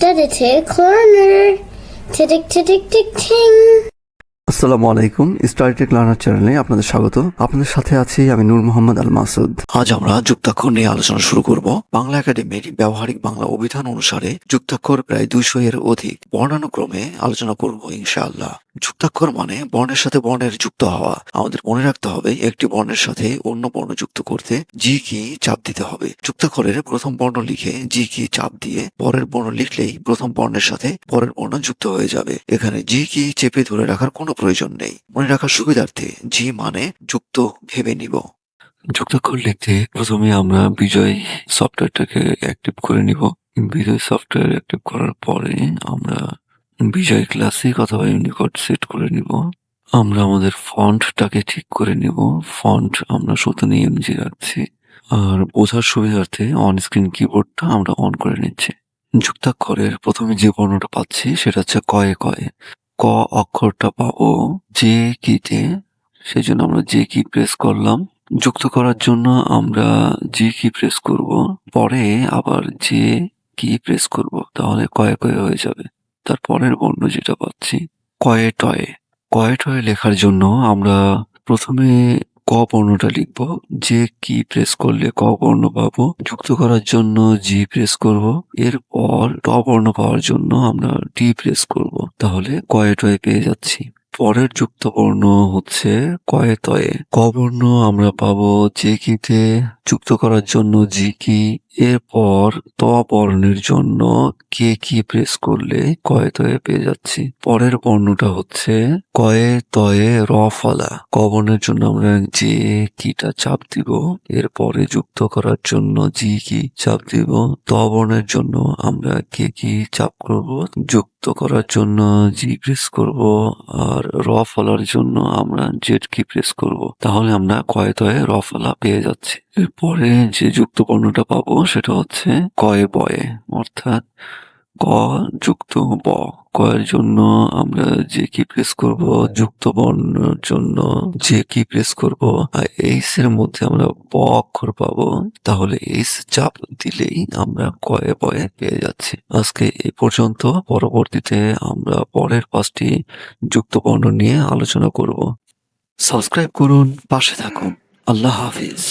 Tick corner. Tick tick tick ting. আসসালামু আলাইকুম, স্টাডিটেক learner চ্যানেলে আপনাদের স্বাগত। আপনাদের সাথে আছি আমি নূর মোহাম্মদ আল মাসুদ। আজ আমরা যুক্তাক্ষর নিয়ে আলোচনা শুরু করব। বাংলা একাডেমির ব্যবহারিক বাংলা অভিধান অনুসারে যুক্তাক্ষর প্রায় 200 এর অধিক। বর্ণানুক্রমে আলোচনা করব ইনশাআল্লাহ। যুক্তাক্ষর মানে বর্ণের সাথে বর্ণের যুক্ত হওয়া। আমাদের মনে রাখতে হবে একটি বর্ণের সাথে অন্য বর্ণ যুক্ত করতে জি কি চাপ দিতে হবে। যুক্তাক্ষরের প্রথম বর্ণ লিখে জি কি চাপ দিয়ে পরের বর্ণ লিখলেই প্রথম বর্ণের সাথে পরের বর্ণ যুক্ত হয়ে যাবে। এখানে জি কি চেপে ধরে রাখার কোনো প্রয়োজন নেই। মনে রাখার সুবিধার্থে জি মানে যুক্ত ভেবে নিব। যুক্তাক্ষর লিখতে প্রথমে আমরা বিজয় সফটওয়্যারটাকে অ্যাক্টিভ করে নিব। বিজয় সফটওয়্যার অ্যাক্টিভ করার পরে আমরা বিজয় ক্লাসিক অথবা ইউনিকোড সেট করে নিব। আমরা আমাদের ফন্টটাকে ঠিক করে নিব। ফন্ট আমরা সুতনি এমজি রাখছি, আর বোঝার সুবিধার্থে অন স্ক্রিন কিবোর্ডটা আমরা অন করে নিচ্ছি। যুক্তাক্ষরের প্রথমে যে বর্ণটা পাচ্ছি সেটা হচ্ছে কয়ে কয়ে। ক অক্ষরটা পাবো যে কিতে, সেই জন্য আমরা যে কি প্রেস করলাম। যুক্ত করার জন্য আমরা যে কি প্রেস করব, পরে আবার যে কি প্রেস করব, তাহলে কয়ে কয়ে হয়ে যাবে। তারপরের বর্ণ যেটা পাচ্ছি কয়ে টয়ে। কয়ে টয়ে লেখার জন্য আমরা প্রথমে ক বর্ণটা লিখব। যে কি প্রেস করলে ক বর্ণ পাবো। যুক্ত করার জন্য জি প্রেস করব। এরপর ট বর্ণ পাওয়ার জন্য আমরা টি প্রেস করব, তাহলে কয়ে টয়ে পেয়ে যাচ্ছি। পরের যুক্ত বর্ণ হচ্ছে কয়ে তয়ে। ক বর্ণ আমরা পাবো যে কিতে, যুক্ত করার জন্য জি কি। এরপর ত বর্ণের জন্য কে কি প্রেস করলে কয়ে তয়ে পেয়ে যাচ্ছি। পরের বর্ণটা হচ্ছে কয়ে তয়ে র ফলা। ক বর্ণের জন্য আমরা যে কিটা চাপ দিব, এরপরে যুক্ত করার জন্য জি কি চাপ দিব। ত বর্ণের জন্য আমরা কে কি চাপ করব, যুক্ত করার জন্য জি প্রেস করব, আর র ফলার জন্য আমরা জেড কি প্রেস করব। তাহলে আমরা কয়ে তয়ে র ফলা পেয়ে যাচ্ছি। এরপরে যে যুক্ত বর্ণটা পাবো সেটা হচ্ছে কয়ে বয়ে, অর্থাৎ ক যুক্ত ব। কয়ের জন্য আমরা যে কি প্রেস করব, যুক্ত বর্ণের জন্য যে কি প্রেস করব, আর এইস এর মধ্যে আমরা ব অক্ষর পাবো, তাহলে এইস চাপ দিলেই আমরা কয়ে বয়ে পেয়ে যাচ্ছি। আজকে এই পর্যন্ত। পরবর্তীতে আমরা পরের 5টি যুক্ত বর্ণ নিয়ে আলোচনা করব। সাবস্ক্রাইব করুন, পাশে থাকুন। আল্লাহ হাফিজ।